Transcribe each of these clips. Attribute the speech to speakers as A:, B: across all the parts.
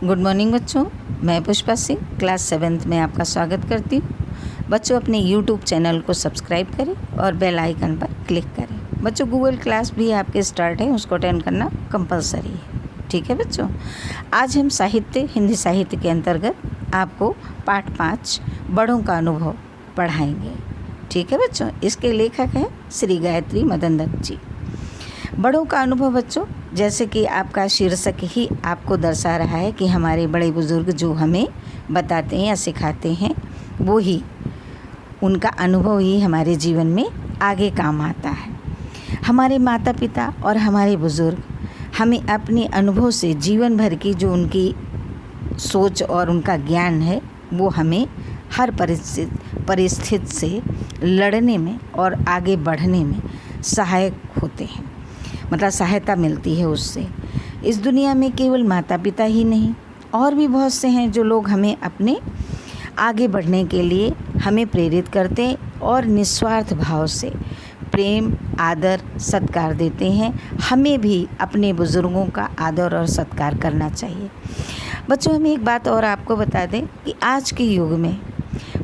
A: Good morning बच्चों, मैं Pushpa Singh class 7th में आपका स्वागत करती हूँ। बच्चों अपने यूट्यूब चैनल को सब्सक्राइब करें और बेल आइकन पर क्लिक करें। बच्चों गूगल क्लास भी आपके स्टार्ट है, उसको अटेंड करना कंपलसरी है। ठीक है बच्चों, आज हम हिंदी साहित्य के अंतर्गत आपको पाठ 5 बड़ों का अनुभव पढ़ाएंगे। ठीक है बच्चों, इसके लेखक हैं श्री गायत्री मदन दत्त जी। बड़ों का अनुभव बच्चों, जैसे कि आपका शीर्षक ही आपको दर्शा रहा है कि हमारे बड़े बुजुर्ग जो हमें बताते हैं या सिखाते हैं, वो ही उनका अनुभव ही हमारे जीवन में आगे काम आता है। हमारे माता पिता और हमारे बुजुर्ग हमें अपने अनुभव से जीवन भर की जो उनकी सोच और उनका ज्ञान है, वो हमें हर परिस्थिति से लड़ने में और आगे बढ़ने में सहायक होते हैं, मतलब सहायता मिलती है उससे। इस दुनिया में केवल माता पिता ही नहीं, और भी बहुत से हैं जो लोग हमें अपने आगे बढ़ने के लिए हमें प्रेरित करते और निस्वार्थ भाव से प्रेम, आदर, सत्कार देते हैं। हमें भी अपने बुज़ुर्गों का आदर और सत्कार करना चाहिए। बच्चों, हम एक बात और आपको बता दें कि आज के युग में,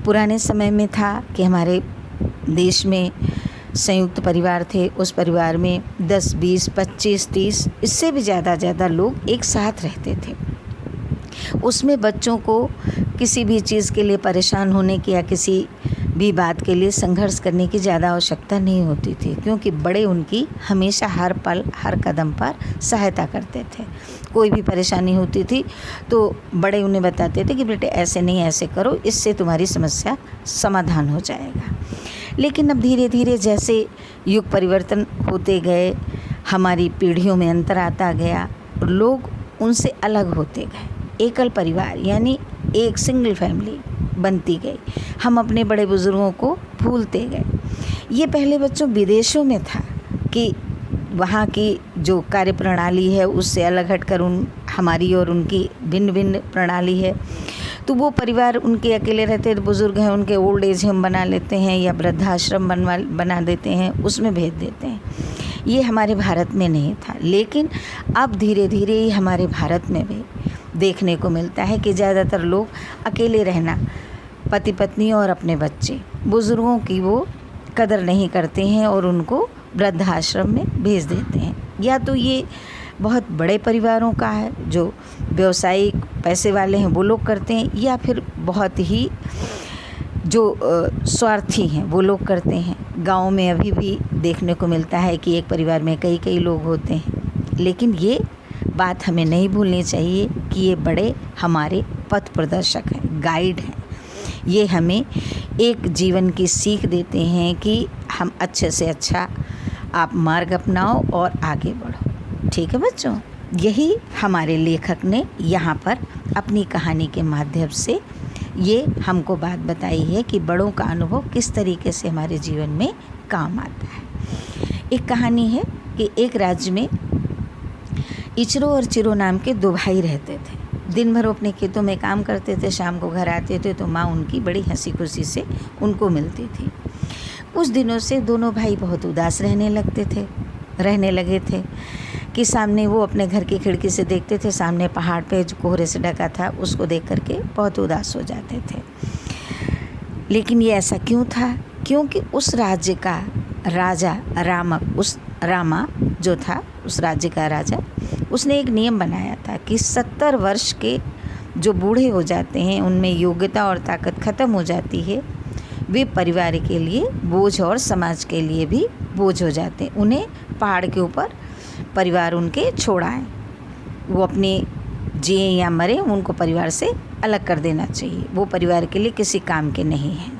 A: पुराने समय में था कि हमारे देश में संयुक्त परिवार थे। उस परिवार में 10, 20, 25, 30 इससे भी ज़्यादा लोग एक साथ रहते थे। उसमें बच्चों को किसी भी चीज़ के लिए परेशान होने की या किसी भी बात के लिए संघर्ष करने की ज़्यादा आवश्यकता नहीं होती थी, क्योंकि बड़े उनकी हमेशा हर पल हर कदम पर सहायता करते थे। कोई भी परेशानी होती थी तो बड़े उन्हें बताते थे कि बेटे ऐसे नहीं, ऐसे करो, इससे तुम्हारी समस्या समाधान हो जाएगा। लेकिन अब धीरे धीरे जैसे युग परिवर्तन होते गए, हमारी पीढ़ियों में अंतर आता गया, लोग उनसे अलग होते गए। एकल परिवार यानी एक सिंगल फैमिली बनती गई। हम अपने बड़े बुजुर्गों को भूलते गए। ये पहले बच्चों विदेशों में था कि वहाँ की जो कार्य प्रणाली है उससे अलग हटकर हमारी और उनकी भिन्न भिन्न प्रणाली है। तो वो परिवार उनके अकेले रहते, बुज़ुर्ग हैं, उनके ओल्ड एज होम बना लेते हैं या वृद्धाश्रम बना देते हैं, उसमें भेज देते हैं। ये हमारे भारत में नहीं था, लेकिन अब धीरे धीरे ही हमारे भारत में भी देखने को मिलता है कि ज़्यादातर लोग अकेले रहना, पति पत्नी और अपने बच्चे, बुज़ुर्गों की वो कदर नहीं करते हैं और उनको वृद्धाश्रम में भेज देते हैं। या तो ये बहुत बड़े परिवारों का है, जो व्यवसायिक पैसे वाले हैं वो लोग करते हैं, या फिर बहुत ही जो स्वार्थी हैं वो लोग करते हैं। गाँव में अभी भी देखने को मिलता है कि एक परिवार में कई लोग होते हैं। लेकिन ये बात हमें नहीं भूलनी चाहिए कि ये बड़े हमारे पथ प्रदर्शक हैं, गाइड हैं। ये हमें एक जीवन की सीख देते हैं कि हम अच्छे से अच्छा आप मार्ग अपनाओ और आगे बढ़ो। ठीक है बच्चों, यही हमारे लेखक ने यहाँ पर अपनी कहानी के माध्यम से ये हमको बात बताई है कि बड़ों का अनुभव किस तरीके से हमारे जीवन में काम आता है। एक कहानी है कि एक राज्य में इचरो और चिरो नाम के 2 भाई रहते थे। दिन भर अपने खेतों में काम करते थे, शाम को घर आते थे तो माँ उनकी बड़ी हंसी खुशी से उनको मिलती थी। कुछ दिनों से दोनों भाई बहुत उदास रहने लगे थे कि सामने वो अपने घर की खिड़की से देखते थे, सामने पहाड़ पे जो कोहरे से ढका था उसको देख करके बहुत उदास हो जाते थे। लेकिन ये ऐसा क्यों था? क्योंकि उस राज्य का राजा रामा जो था, उस राज्य का राजा, उसने एक नियम बनाया था कि 70 वर्ष के जो बूढ़े हो जाते हैं, उनमें योग्यता और ताकत ख़त्म हो जाती है, वे परिवार के लिए बोझ और समाज के लिए भी बोझ हो जाते हैं। उन्हें पहाड़ के ऊपर परिवार उनके छोड़ाएं, वो अपने जिए या मरे, उनको परिवार से अलग कर देना चाहिए। वो परिवार के लिए किसी काम के नहीं हैं।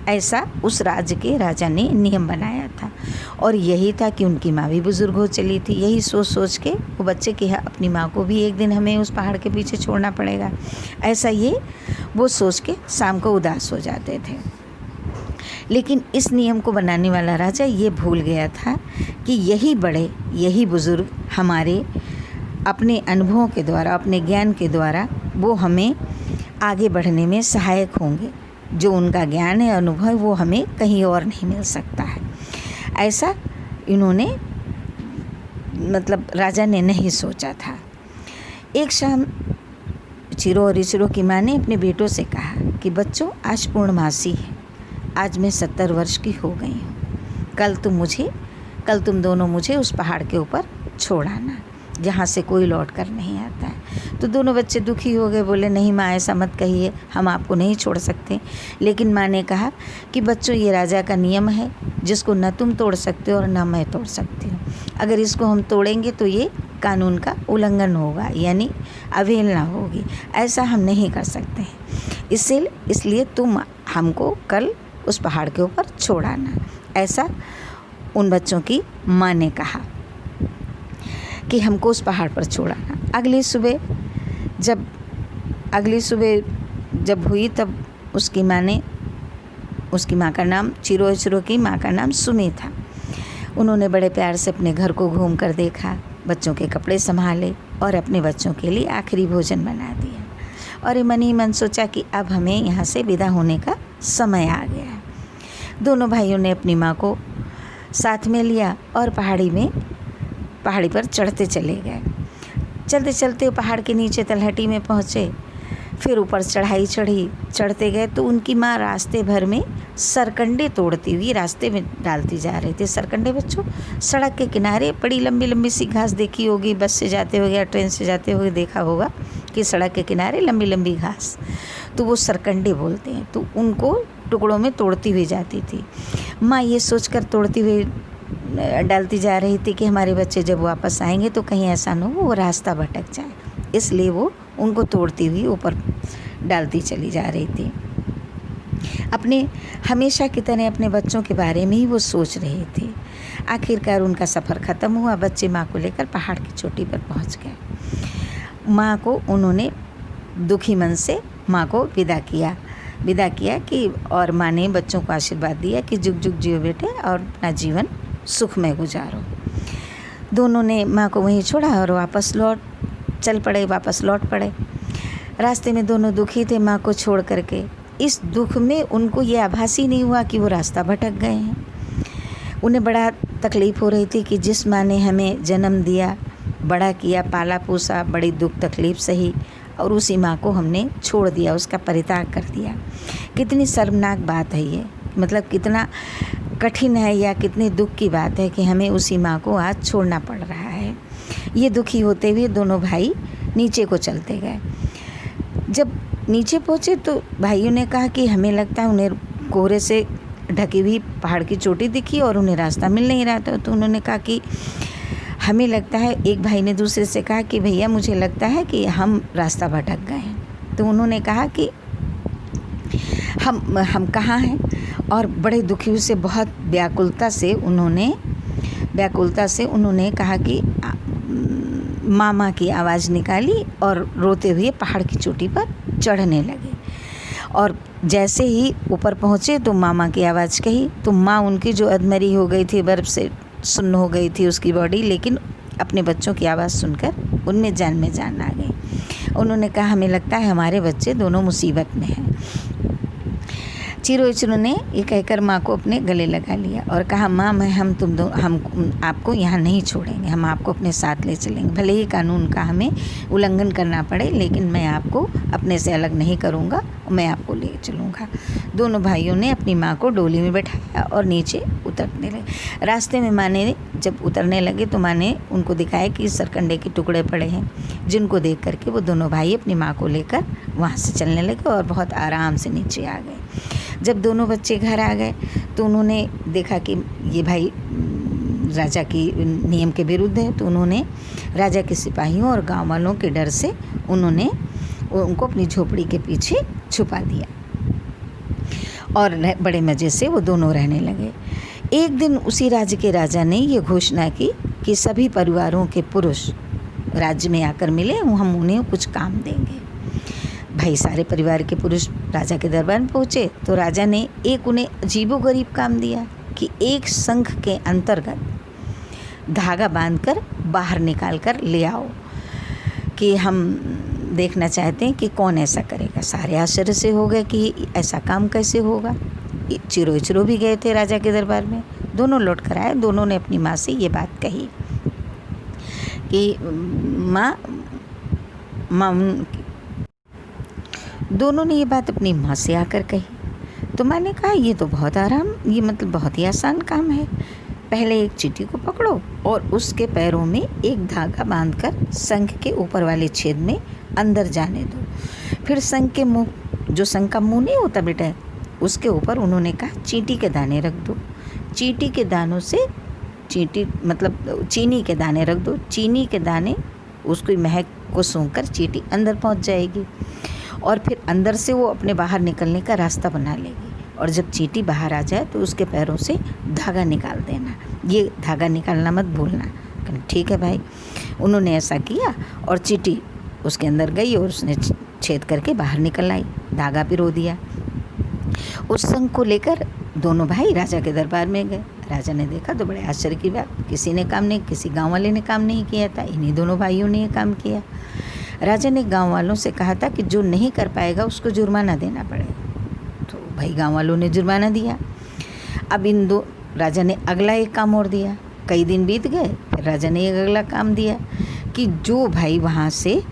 A: ऐसा उस राज्य के राजा ने नियम बनाया था। और यही था कि उनकी माँ भी बुज़ुर्ग हो चली थी। यही सोच के वो बच्चे कि अपनी माँ को भी एक दिन हमें उस पहाड़ के पीछे छोड़ना पड़ेगा, ऐसा वो सोच के शाम को उदास हो जाते थे। लेकिन इस नियम को बनाने वाला राजा ये भूल गया था कि यही बुज़ुर्ग हमारे अपने अनुभवों के द्वारा, अपने ज्ञान के द्वारा वो हमें आगे बढ़ने में सहायक होंगे। जो उनका ज्ञान है, अनुभव है, वो हमें कहीं और नहीं मिल सकता है। ऐसा इन्होंने राजा ने नहीं सोचा था। एक शाम चिरो और इचरो की माँ ने अपने बेटों से कहा कि बच्चों, आज पूर्णमासी है, आज मैं 70 वर्ष की हो गई हूँ। कल तुम दोनों मुझे उस पहाड़ के ऊपर छोड़ आना जहाँ से कोई लौट कर नहीं आता है। तो दोनों बच्चे दुखी हो गए, बोले नहीं माँ, ऐसा मत कहिए, हम आपको नहीं छोड़ सकते। लेकिन माँ ने कहा कि बच्चों, ये राजा का नियम है जिसको न तुम तोड़ सकते हो और न मैं तोड़ सकती हूँ। अगर इसको हम तोड़ेंगे तो ये कानून का उल्लंघन होगा, यानी अवहेलना होगी। ऐसा हम नहीं कर सकते हैं। इसलिए तुम हमको कल उस पहाड़ के ऊपर छोड़ आना। ऐसा उन बच्चों की माँ ने कहा कि हमको उस पहाड़ पर छोड़ाना। अगली सुबह जब हुई तब उसकी माँ का नाम, चिरो इचरो की माँ का नाम सुमी था। उन्होंने बड़े प्यार से अपने घर को घूम कर देखा, बच्चों के कपड़े संभाले और अपने बच्चों के लिए आखिरी भोजन बना दिया। और मन ही मन सोचा कि अब हमें यहाँ से विदा होने का समय आ गया है। दोनों भाइयों ने अपनी माँ को साथ में लिया और पहाड़ी पर चढ़ते चले गए। चलते चलते पहाड़ के नीचे तलहटी में पहुँचे, फिर ऊपर चढ़ते गए तो उनकी माँ रास्ते भर में सरकंडे तोड़ती हुई रास्ते में डालती जा रहे थे। सरकंडे बच्चों, सड़क के किनारे बड़ी लंबी लंबी सी घास देखी होगी, बस से जाते हुए या ट्रेन से जाते हुए देखा होगा कि सड़क के किनारे लंबी लंबी घास, तो वो सरकंडे बोलते हैं। तो उनको टुकड़ों में तोड़ती हुई जाती थी। माँ ये सोचकर तोड़ती हुई डालती जा रही थी कि हमारे बच्चे जब वापस आएंगे तो कहीं ऐसा न हो वो रास्ता भटक जाए, इसलिए वो उनको तोड़ती हुई ऊपर डालती चली जा रही थी। अपने हमेशा की तरह अपने बच्चों के बारे में ही वो सोच रही थी। आखिरकार उनका सफ़र ख़त्म हुआ। बच्चे माँ को लेकर पहाड़ की चोटी पर पहुँच गए। माँ को उन्होंने दुखी मन से माँ को विदा किया कि, और माँ ने बच्चों को आशीर्वाद दिया कि जुग जुग जियो बेटे और अपना जीवन सुखमय गुजारो। दोनों ने माँ को वहीं छोड़ा और वापस लौट पड़े। रास्ते में दोनों दुखी थे माँ को छोड़ करके। इस दुख में उनको ये आभास ही नहीं हुआ कि वो रास्ता भटक गए हैं। उन्हें बड़ा तकलीफ़ हो रही थी कि जिस माँ ने हमें जन्म दिया, बड़ा किया, पाला पोसा, बड़ी दुख तकलीफ़ सही, और उसी माँ को हमने छोड़ दिया, उसका परित्याग कर दिया। कितनी शर्मनाक बात है ये, मतलब कितना कठिन है या कितने दुख की बात है कि हमें उसी माँ को आज छोड़ना पड़ रहा है। ये दुखी होते हुए दोनों भाई नीचे को चलते गए। जब नीचे पहुँचे तो भाइयों ने कहा कि हमें लगता है उन्हें कोहरे से ढकी हुई पहाड़ की चोटी दिखी और उन्हें रास्ता मिल नहीं रहा था। तो उन्होंने कहा कि हमें लगता है, एक भाई ने दूसरे से कहा कि भैया मुझे लगता है कि हम रास्ता भटक गए हैं। तो उन्होंने कहा कि हम कहाँ हैं, और बड़े दुखी से बहुत व्याकुलता से उन्होंने कहा कि मामा की आवाज़ निकाली और रोते हुए पहाड़ की चोटी पर चढ़ने लगे। और जैसे ही ऊपर पहुँचे तो मामा की आवाज़ कही तो माँ उनकी जो अधमरी हो गई थी, बर्फ़ से सुन्न हो गई थी उसकी बॉडी, लेकिन अपने बच्चों की आवाज़ सुनकर उनमें जान आ गई। उन्होंने कहा हमें लगता है हमारे बच्चे दोनों मुसीबत में हैं। चिरो इचरो ने ये कहकर माँ को अपने गले लगा लिया और कहा माँ, हम आपको यहाँ नहीं छोड़ेंगे, हम आपको अपने साथ ले चलेंगे। भले ही कानून का हमें उल्लंघन करना पड़े, लेकिन मैं आपको अपने से अलग नहीं करूँगा, मैं आपको ले चलूँगा। दोनों भाइयों ने अपनी माँ को डोली में बैठाया और नीचे उतरने लगे। रास्ते में माँ ने जब उतरने लगे तो माँ ने उनको दिखाया कि सरकंडे के टुकड़े पड़े हैं, जिनको देख करके वो दोनों भाई अपनी माँ को लेकर वहाँ से चलने लगे और बहुत आराम से नीचे आ गए। जब दोनों बच्चे घर आ गए तो उन्होंने देखा कि ये भाई राजा की नियम के विरुद्ध है, तो उन्होंने राजा के सिपाहियों और गांव वालों के डर से उनको अपनी झोपड़ी के पीछे छुपा दिया और बड़े मज़े से वो दोनों रहने लगे। एक दिन उसी राज्य के राजा ने ये घोषणा की कि सभी परिवारों के पुरुष राज्य में आकर मिले, हम उन्हें कुछ काम देंगे। भाई सारे परिवार के पुरुष राजा के दरबार में पहुँचे तो राजा ने एक उन्हें अजीबोगरीब काम दिया कि एक संख के अंतर्गत धागा बांधकर बाहर निकाल कर ले आओ, कि हम देखना चाहते हैं कि कौन ऐसा करेगा। सारे आश्चर्य से हो गए कि ऐसा काम कैसे होगा। चिरो इचरो भी गए थे राजा के दरबार में, दोनों लौट कर आए। दोनों ने अपनी माँ से ये बात कही कि माँ दोनों ने ये बात अपनी माँ से आकर कही। तो माँ ने कहा ये तो बहुत बहुत ही आसान काम है। पहले एक चींटी को पकड़ो और उसके पैरों में एक धागा बांधकर शंख के ऊपर वाले छेद में अंदर जाने दो। फिर शंख के मुंह, जो शंख का मुंह नहीं होता बेटा, उसके ऊपर उन्होंने कहा चींटी के दाने रख दो। चींटी के दानों से चीनी के दाने रख दो। चीनी के दाने उसकी महक को सूंघकर चींटी अंदर पहुंच जाएगी और फिर अंदर से वो अपने बाहर निकलने का रास्ता बना लेगी। और जब चींटी बाहर आ जाए तो उसके पैरों से धागा निकाल देना। ये धागा निकालना मत भूलना। ठीक है भाई। उन्होंने ऐसा किया और चींटी उसके अंदर गई और उसने छेद करके बाहर निकल आई। धागा पिरो दिया। उस शंख को लेकर दोनों भाई राजा के दरबार में गए। राजा ने देखा तो बड़े आश्चर्य की बात, किसी गांव वाले ने काम नहीं किया था, इन्हीं दोनों भाइयों ने ये काम किया। राजा ने गांव वालों से कहा था कि जो नहीं कर पाएगा उसको जुर्माना देना पड़ेगा। तो भाई गांव वालों ने जुर्माना दिया। अब राजा ने अगला एक काम और दिया। कई दिन बीत गए, फिर राजा ने एक अगला काम दिया कि जो भाई वहाँ से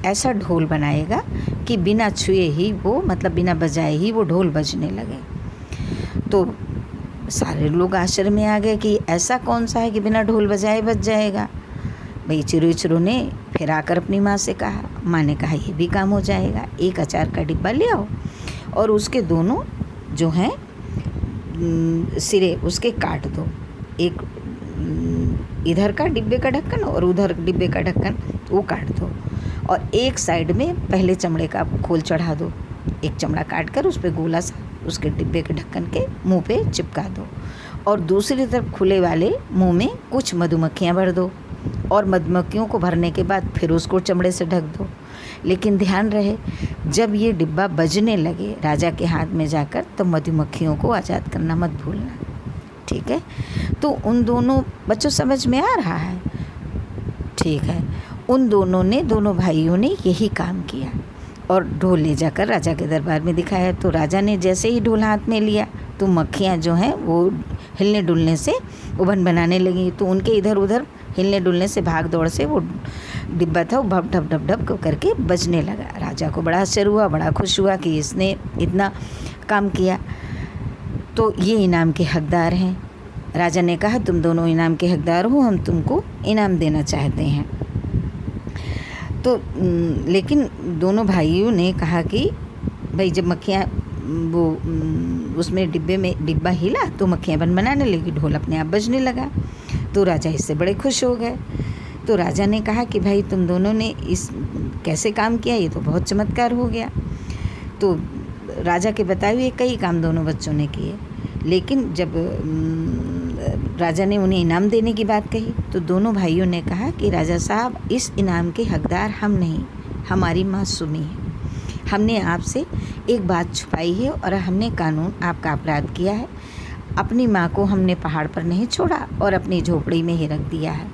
A: ऐसा ढोल बनाएगा कि बिना छुए ही वो, बिना बजाए ही वो ढोल बजने लगे। तो सारे लोग आश्चर्य में आ गए कि ऐसा कौन सा है कि बिना ढोल बजाए बज जाएगा। भाई चिरू ने फिर आकर अपनी माँ से कहा। माँ ने कहा ये भी काम हो जाएगा। एक अचार का डिब्बा ले आओ और उसके दोनों जो हैं सिरे उसके काट दो। एक इधर का डिब्बे का ढक्कन और उधर डिब्बे का ढक्कन वो काट दो और एक साइड में पहले चमड़े का खोल चढ़ा दो। एक चमड़ा काट कर उस पर गोला सा उसके डिब्बे के ढक्कन के मुंह पे चिपका दो और दूसरी तरफ खुले वाले मुंह में कुछ मधुमक्खियाँ भर दो और मधुमक्खियों को भरने के बाद फिर उसको चमड़े से ढक दो। लेकिन ध्यान रहे, जब ये डिब्बा बजने लगे राजा के हाथ में जाकर तो मधुमक्खियों को आज़ाद करना मत भूलना। ठीक है। तो उन दोनों बच्चों समझ में आ रहा है? ठीक है। उन दोनों भाइयों ने यही काम किया और ढोल ले जाकर राजा के दरबार में दिखाया। तो राजा ने जैसे ही ढोल हाथ में लिया तो मक्खियाँ जो हैं वो हिलने डुलने से उबन बनाने लगी। तो उनके इधर उधर हिलने डुलने से भाग दौड़ से वो डिब्बा था वो भप ढप ढप ढप करके बजने लगा। राजा को बड़ा आश्चर्य हुआ, बड़ा खुश हुआ कि इसने इतना काम किया, तो ये इनाम के हकदार हैं। राजा ने कहा तुम दोनों इनाम के हकदार हो, हम तुमको इनाम देना चाहते हैं। तो लेकिन दोनों भाइयों ने कहा कि भाई जब मक्खियाँ वो उसमें डिब्बा हिला तो मक्खियाँ बनाने लगी, ढोल अपने आप बजने लगा। तो राजा इससे बड़े खुश हो गए। तो राजा ने कहा कि भाई तुम दोनों ने इस कैसे काम किया, ये तो बहुत चमत्कार हो गया। तो राजा के बताए हुए कई काम दोनों बच्चों ने किए। लेकिन जब राजा ने उन्हें इनाम देने की बात कही तो दोनों भाइयों ने कहा कि राजा साहब इस इनाम के हकदार हम नहीं, हमारी माँ सुमी है। हमने आपसे एक बात छुपाई है और हमने कानून आपका अपराध किया है। अपनी माँ को हमने पहाड़ पर नहीं छोड़ा और अपनी झोपड़ी में ही रख दिया है।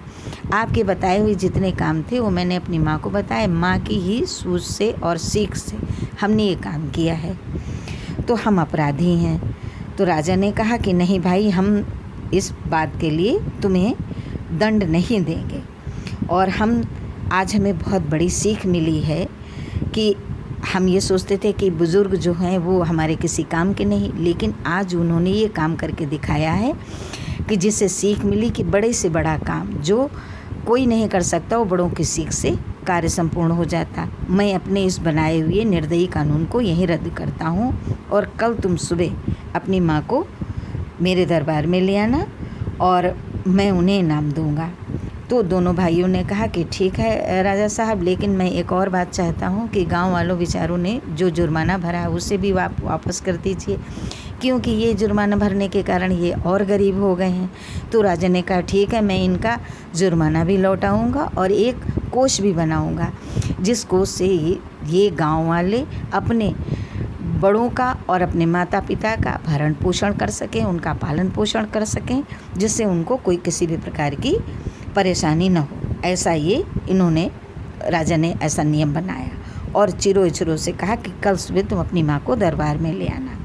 A: आपके बताए हुए जितने काम थे वो मैंने अपनी माँ को बताए। माँ की ही सूझ से और सीख से हमने ये काम किया है, तो हम अपराधी हैं। तो राजा ने कहा कि नहीं भाई, हम इस बात के लिए तुम्हें दंड नहीं देंगे और आज हमें बहुत बड़ी सीख मिली है कि हम ये सोचते थे कि बुज़ुर्ग जो हैं वो हमारे किसी काम के नहीं, लेकिन आज उन्होंने ये काम करके दिखाया है कि जिससे सीख मिली कि बड़े से बड़ा काम जो कोई नहीं कर सकता वो बड़ों की सीख से कार्य संपूर्ण हो जाता। मैं अपने इस बनाए हुए निर्दयी कानून को यहीं रद्द करता हूँ और कल तुम सुबह अपनी माँ को मेरे दरबार में ले आना और मैं उन्हें इनाम दूँगा। तो दोनों भाइयों ने कहा कि ठीक है राजा साहब, लेकिन मैं एक और बात चाहता हूँ कि गांव वालों बेचारों ने जो जुर्माना भरा है उसे भी वापस कर दीजिए, क्योंकि ये जुर्माना भरने के कारण ये और गरीब हो गए हैं। तो राजा ने कहा ठीक है, मैं इनका जुर्माना भी लौटाऊंगा और एक कोष भी बनाऊंगा जिस कोष से ये गांव वाले अपने बड़ों का और अपने माता पिता का भरण पोषण कर सकें, उनका पालन पोषण कर सकें, जिससे उनको कोई किसी भी प्रकार की परेशानी न हो। ऐसा राजा ने ऐसा नियम बनाया और चिरो से कहा कि कल सुबह तुम अपनी माँ को दरबार में ले आना।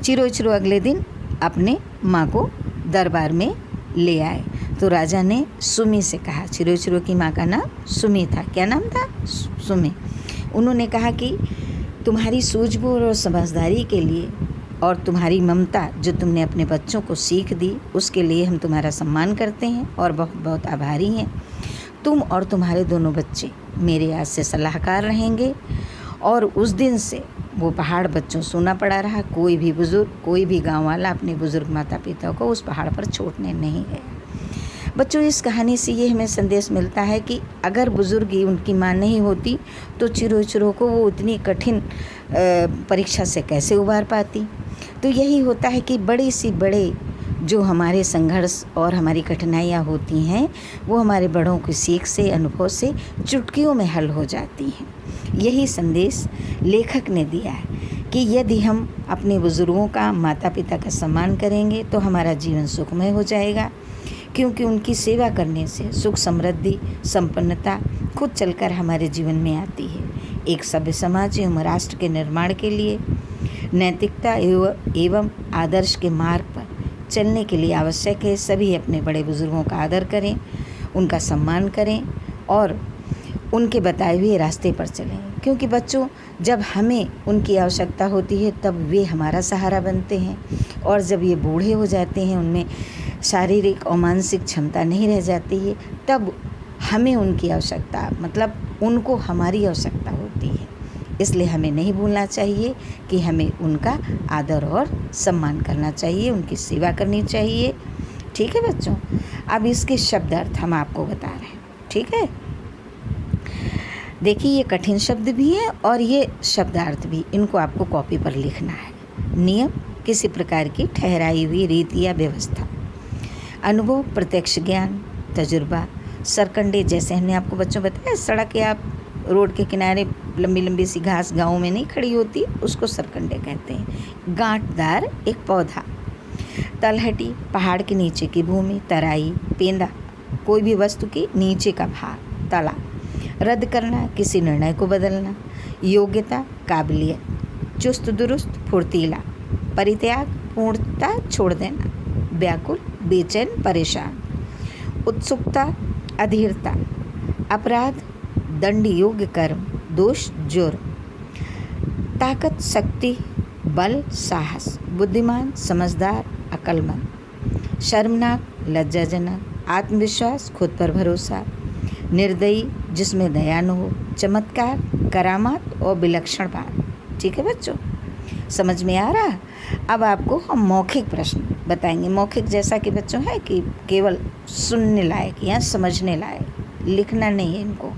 A: चिरो अगले दिन अपने माँ को दरबार में ले आए। तो राजा ने सुमी से कहा, चिरो की माँ का नाम सुमी था। क्या नाम था? सुमी। उन्होंने कहा कि तुम्हारी सूझबूझ और समझदारी के लिए और तुम्हारी ममता जो तुमने अपने बच्चों को सीख दी, उसके लिए हम तुम्हारा सम्मान करते हैं और बहुत बहुत आभारी हैं। तुम और तुम्हारे दोनों बच्चे मेरे आज से सलाहकार रहेंगे। और उस दिन से वो पहाड़ बच्चों सोना पड़ा रहा। कोई भी बुज़ुर्ग, कोई भी गाँव वाला अपने बुज़ुर्ग माता पिता को उस पहाड़ पर छोड़ने नहीं गया। बच्चों, इस कहानी से ये हमें संदेश मिलता है कि अगर बुज़ुर्ग ही उनकी माँ नहीं होती तो चिरो को वो इतनी कठिन परीक्षा से कैसे उबार पाती। तो यही होता है कि बड़े से बड़े जो हमारे संघर्ष और हमारी कठिनाइयाँ होती हैं वो हमारे बड़ों की सीख से, अनुभव से चुटकियों में हल हो जाती हैं। यही संदेश लेखक ने दिया है कि यदि हम अपने बुज़ुर्गों का, माता पिता का सम्मान करेंगे तो हमारा जीवन सुखमय हो जाएगा, क्योंकि उनकी सेवा करने से सुख, समृद्धि, संपन्नता खुद चलकर हमारे जीवन में आती है। एक सभ्य समाज एवं राष्ट्र के निर्माण के लिए नैतिकता एवं आदर्श के मार्ग पर चलने के लिए आवश्यक है सभी अपने बड़े बुज़ुर्गों का आदर करें, उनका सम्मान करें और उनके बताए हुए रास्ते पर चलें। क्योंकि बच्चों, जब हमें उनकी आवश्यकता होती है तब वे हमारा सहारा बनते हैं, और जब ये बूढ़े हो जाते हैं, उनमें शारीरिक और मानसिक क्षमता नहीं रह जाती है, तब हमें उनकी आवश्यकता, मतलब उनको हमारी आवश्यकता होती है। इसलिए हमें नहीं भूलना चाहिए कि हमें उनका आदर और सम्मान करना चाहिए, उनकी सेवा करनी चाहिए। ठीक है बच्चों, अब इसके शब्द अर्थ हम आपको बता रहे हैं। ठीक है, देखिए ये कठिन शब्द भी है और ये शब्दार्थ भी, इनको आपको कॉपी पर लिखना है। नियम, किसी प्रकार की ठहराई हुई रीति या व्यवस्था। अनुभव, प्रत्यक्ष ज्ञान, तजुर्बा। सरकंडे, जैसे हमने आपको बच्चों बताया, सड़क या रोड के किनारे लंबी लंबी सी घास गाँव में नहीं खड़ी होती, उसको सरकंडे कहते हैं। गांठदार एक पौधा। तलहटी, पहाड़ के नीचे की भूमि। तराई, पेंदा, कोई भी वस्तु के नीचे का भाग। तला, रद्द करना, किसी निर्णय को बदलना। योग्यता, काबिलियत। चुस्त दुरुस्त, फुर्तीला। परित्याग, पूर्णता छोड़ देना। व्याकुल, बेचैन, परेशान। उत्सुकता, अधीरता। अपराध, दंड योग्य कर्म। दोष, जुर्म। ताकत, शक्ति, बल, साहस। बुद्धिमान, समझदार, अक्लमंद। शर्मनाक, लज्जाजनक। आत्मविश्वास, खुद पर भरोसा। निर्दयी, जिसमें दया न हो। चमत्कार, करामात और विलक्षण बात। ठीक है बच्चों, समझ में आ रहा। अब आपको हम मौखिक प्रश्न बताएंगे। मौखिक जैसा कि बच्चों है कि केवल सुनने लायक या समझने लायक, लिखना नहीं है इनको,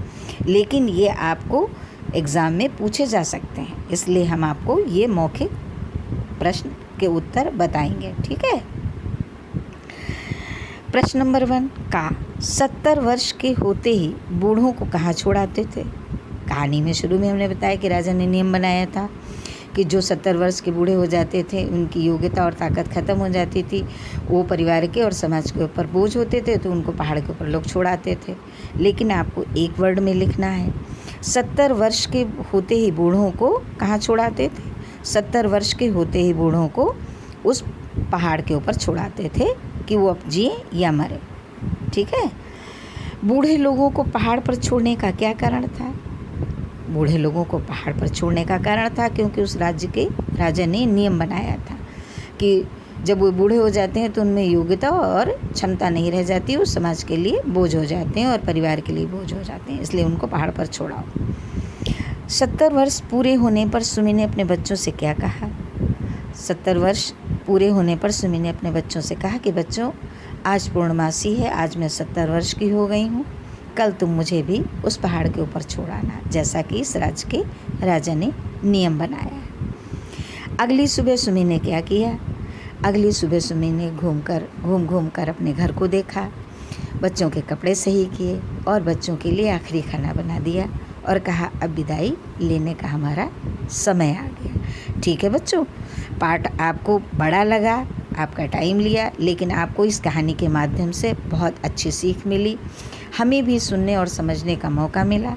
A: लेकिन ये आपको एग्ज़ाम में पूछे जा सकते हैं, इसलिए हम आपको ये मौखिक प्रश्न के उत्तर बताएंगे। ठीक है, प्रश्न नंबर 1 का 70 वर्ष के होते ही बूढ़ों को कहाँ छोड़ाते थे। कहानी में शुरू में हमने बताया कि राजा ने नियम बनाया था कि जो 70 वर्ष के बूढ़े हो जाते थे, उनकी योग्यता और ताकत खत्म हो जाती थी, वो परिवार के और समाज के ऊपर बोझ होते थे, तो उनको पहाड़ के ऊपर लोग छोड़ाते थे। लेकिन आपको एक वर्ड में लिखना है, 70 वर्ष के होते ही बूढ़ों को कहाँ छोड़ाते थे। 70 वर्ष के होते ही बूढ़ों को उस पहाड़ के ऊपर छोड़ाते थे कि वो अब जिए या मरे। ठीक है, बूढ़े लोगों को पहाड़ पर छोड़ने का क्या कारण था। बूढ़े लोगों को पहाड़ पर छोड़ने का कारण था क्योंकि उस राज्य के राजा ने नियम बनाया था कि जब वो बूढ़े हो जाते हैं तो उनमें योग्यता और क्षमता नहीं रह जाती, वो समाज के लिए बोझ हो जाते हैं और परिवार के लिए बोझ हो जाते हैं, इसलिए उनको पहाड़ पर छोड़ाओ। 70 वर्ष पूरे होने पर सुमी ने अपने बच्चों से क्या कहा। 70 वर्ष पूरे होने पर सुमी ने अपने बच्चों से कहा कि बच्चों, आज पूर्णमासी है, आज मैं 70 वर्ष की हो गई हूँ, कल तुम मुझे भी उस पहाड़ के ऊपर छोड़ाना, जैसा कि इस राज्य के राजा ने नियम बनाया है। अगली सुबह सुमी ने क्या किया। अगली सुबह सुमी ने घूम कर अपने घर को देखा, बच्चों के कपड़े सही किए और बच्चों के लिए आखिरी खाना बना दिया और कहा अब विदाई लेने का हमारा समय आ गया। ठीक है बच्चों, पाठ आपको बड़ा लगा, आपका टाइम लिया, लेकिन आपको इस कहानी के माध्यम से बहुत अच्छी सीख मिली, हमें भी सुनने और समझने का मौका मिला।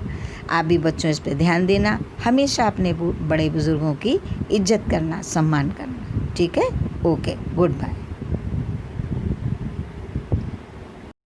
A: आप भी बच्चों इस पर ध्यान देना, हमेशा अपने बड़े बुजुर्गों की इज्जत करना, सम्मान करना। ठीक है, ओके, गुड बाय।